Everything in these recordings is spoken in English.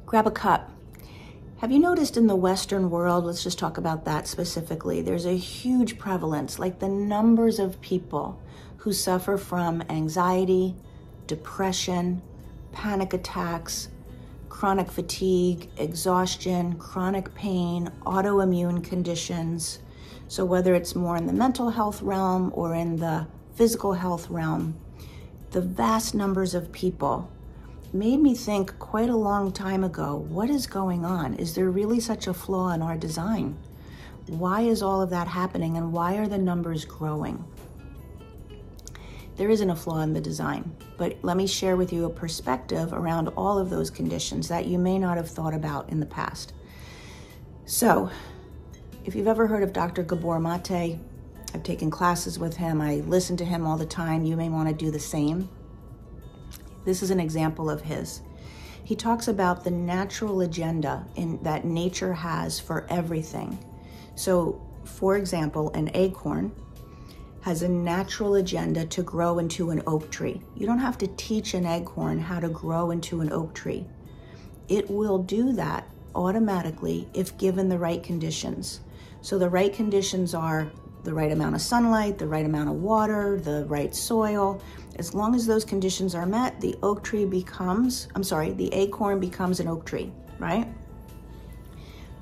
grab a cup. Have you noticed in the Western world, let's just talk about that specifically, there's a huge prevalence, like the numbers of people who suffer from anxiety, depression, panic attacks, chronic fatigue, exhaustion, chronic pain, autoimmune conditions. So whether it's more in the mental health realm or in the physical health realm, the vast numbers of people made me think quite a long time ago, what is going on? Is there really such a flaw in our design? Why is all of that happening, and why are the numbers growing? There isn't a flaw in the design, but let me share with you a perspective around all of those conditions that you may not have thought about in the past. So, if you've ever heard of Dr. Gabor Mate, I've taken classes with him, I listen to him all the time, you may want to do the same. This is an example of his. He talks about the natural agenda that nature has for everything. So, for example, an acorn has a natural agenda to grow into an oak tree. You don't have to teach an acorn how to grow into an oak tree. It will do that automatically if given the right conditions. So the right conditions are the right amount of sunlight, the right amount of water, the right soil. As long as those conditions are met, the acorn becomes an oak tree, right?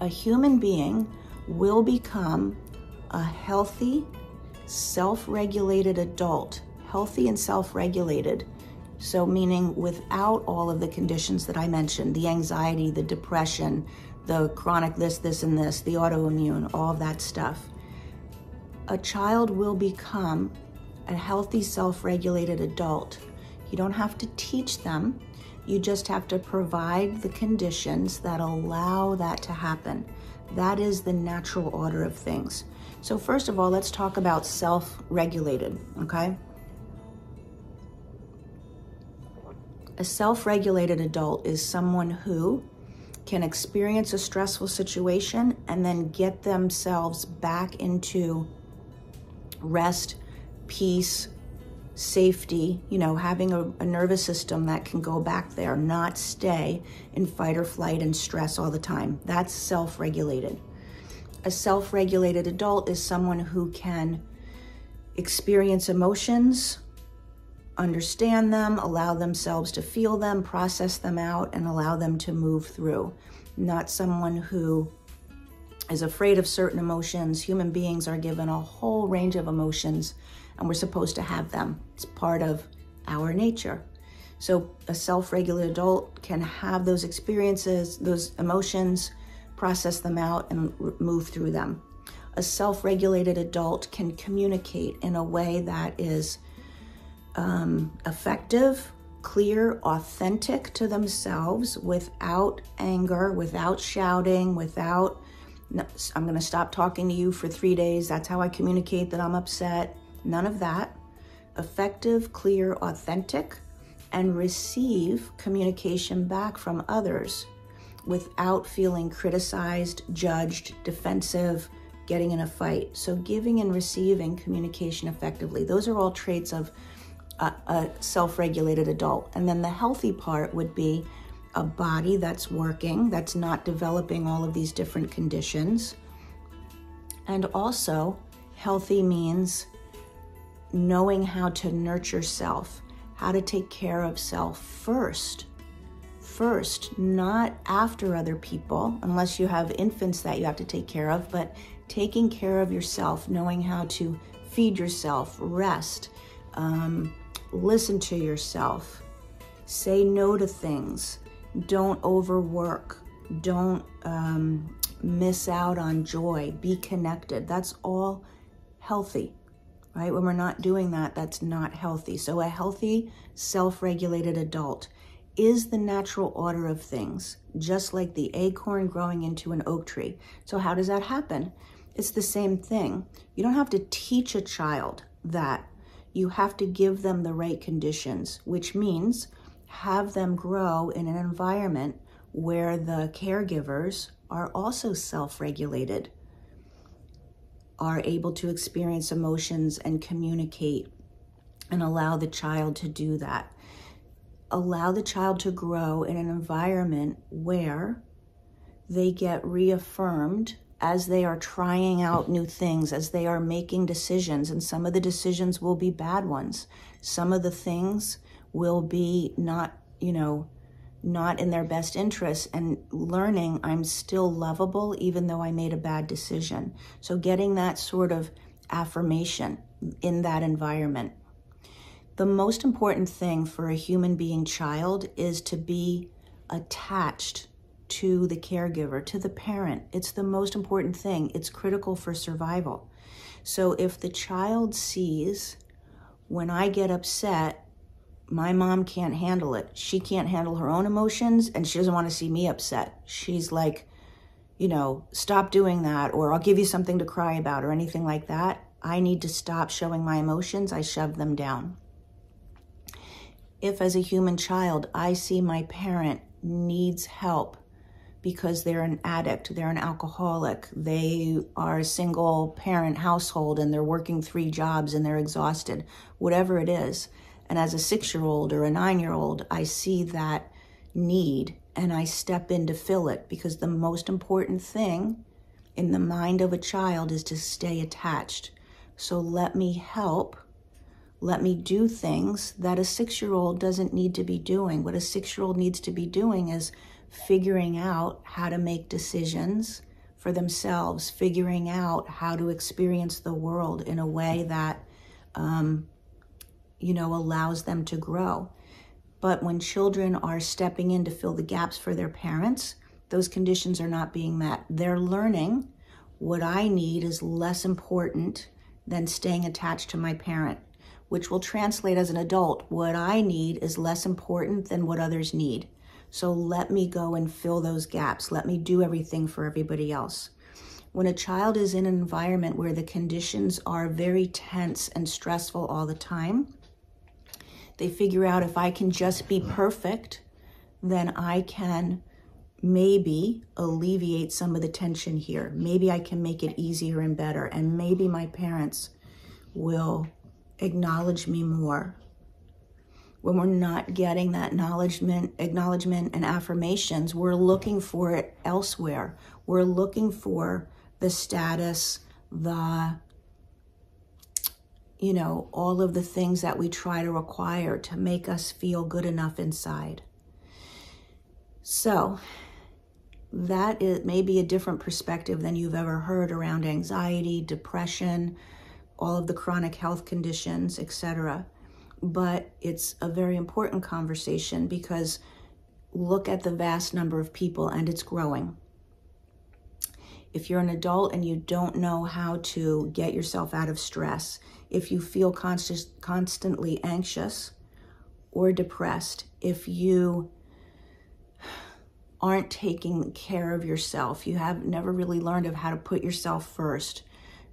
A human being will become a healthy, self-regulated adult, healthy and self-regulated. So meaning without all of the conditions that I mentioned, the anxiety, the depression, the chronic this, and this, the autoimmune, all of that stuff. A child will become a healthy, self-regulated adult. You don't have to teach them. You just have to provide the conditions that allow that to happen. That is the natural order of things. So first of all, let's talk about self-regulated, okay? A self-regulated adult is someone who can experience a stressful situation and then get themselves back into rest, peace, safety, having a nervous system that can go back there, not stay in fight or flight and stress all the time. That's self-regulated. A self-regulated adult is someone who can experience emotions, understand them, allow themselves to feel them, process them out, and allow them to move through. Not someone who is afraid of certain emotions. Human beings are given a whole range of emotions, and we're supposed to have them. It's part of our nature. So a self-regulated adult can have those experiences, those emotions, process them out, and move through them. A self-regulated adult can communicate in a way that is effective, clear, authentic to themselves, without anger, without shouting, without, I'm going to stop talking to you for 3 days. That's how I communicate that I'm upset. None of that. Effective, clear, authentic, and receive communication back from others without feeling criticized, judged, defensive, getting in a fight. So giving and receiving communication effectively. Those are all traits of a self-regulated adult. And then the healthy part would be a body that's working, that's not developing all of these different conditions. And also, healthy means knowing how to nurture self, how to take care of self first, not after other people, unless you have infants that you have to take care of, but taking care of yourself, knowing how to feed yourself, rest, listen to yourself, say no to things, don't overwork, don't miss out on joy, be connected. That's all healthy, right? When we're not doing that, that's not healthy. So a healthy, self-regulated adult is the natural order of things, just like the acorn growing into an oak tree. So how does that happen? It's the same thing. You don't have to teach a child that. You have to give them the right conditions, which means have them grow in an environment where the caregivers are also self-regulated, are able to experience emotions and communicate and allow the child to do that. allow the child to grow in an environment where they get reaffirmed as they are trying out new things, as they are making decisions. And some of the decisions will be bad ones. Some of the things will be not in their best interest, and learning I'm still lovable even though I made a bad decision. So getting that sort of affirmation in that environment. The most important thing for a human being child is to be attached to the caregiver, to the parent. It's the most important thing. It's critical for survival. So if the child sees, when I get upset, my mom can't handle it. She can't handle her own emotions, and she doesn't want to see me upset. She's like, stop doing that, or I'll give you something to cry about, or anything like that. I need to stop showing my emotions. I shove them down. If as a human child, I see my parent needs help because they're an addict, they're an alcoholic, they are a single parent household and they're working 3 jobs and they're exhausted, whatever it is. And as a 6-year-old or a 9-year-old, I see that need and I step in to fill it, because the most important thing in the mind of a child is to stay attached. So let me help. Let me do things that a 6-year-old doesn't need to be doing. What a 6-year-old needs to be doing is figuring out how to make decisions for themselves, figuring out how to experience the world in a way that, allows them to grow. But when children are stepping in to fill the gaps for their parents, those conditions are not being met. They're learning what I need is less important than staying attached to my parent, which will translate as an adult. What I need is less important than what others need. So let me go and fill those gaps. Let me do everything for everybody else. When a child is in an environment where the conditions are very tense and stressful all the time, they figure out, if I can just be perfect, then I can maybe alleviate some of the tension here. Maybe I can make it easier and better. And maybe my parents will acknowledge me more. When we're not getting that acknowledgement and affirmations, we're looking for it elsewhere. We're looking for the status, all of the things that we try to acquire to make us feel good enough inside. So that may be a different perspective than you've ever heard around anxiety, depression, all of the chronic health conditions, etc. But it's a very important conversation, because look at the vast number of people, and it's growing. If you're an adult and you don't know how to get yourself out of stress, if you feel constantly anxious or depressed, if you aren't taking care of yourself, you have never really learned of how to put yourself first,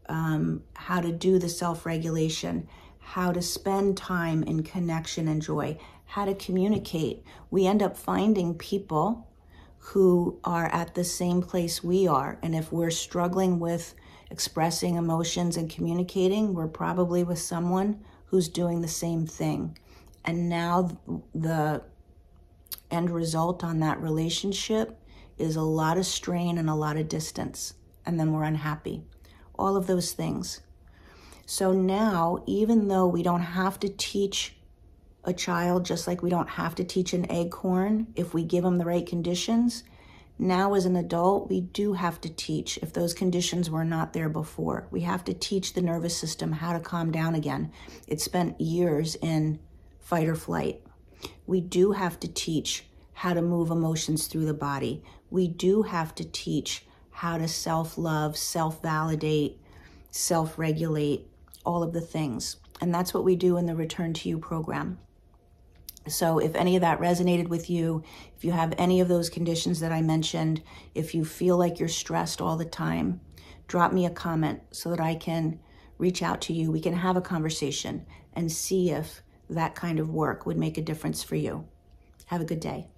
how to do the self-regulation, how to spend time in connection and joy, how to communicate. We end up finding people who are at the same place we are. And if we're struggling with expressing emotions and communicating, we're probably with someone who's doing the same thing. And now the end result on that relationship is a lot of strain and a lot of distance. And then we're unhappy. All of those things. So now, even though we don't have to teach a child, just like we don't have to teach an acorn if we give them the right conditions, now as an adult, we do have to teach if those conditions were not there before. We have to teach the nervous system how to calm down again. It spent years in fight or flight. We do have to teach how to move emotions through the body. We do have to teach how to self-love, self-validate, self-regulate, all of the things. And that's what we do in the Return to You program. So if any of that resonated with you, if you have any of those conditions that I mentioned, if you feel like you're stressed all the time, drop me a comment so that I can reach out to you. We can have a conversation and see if that kind of work would make a difference for you. Have a good day.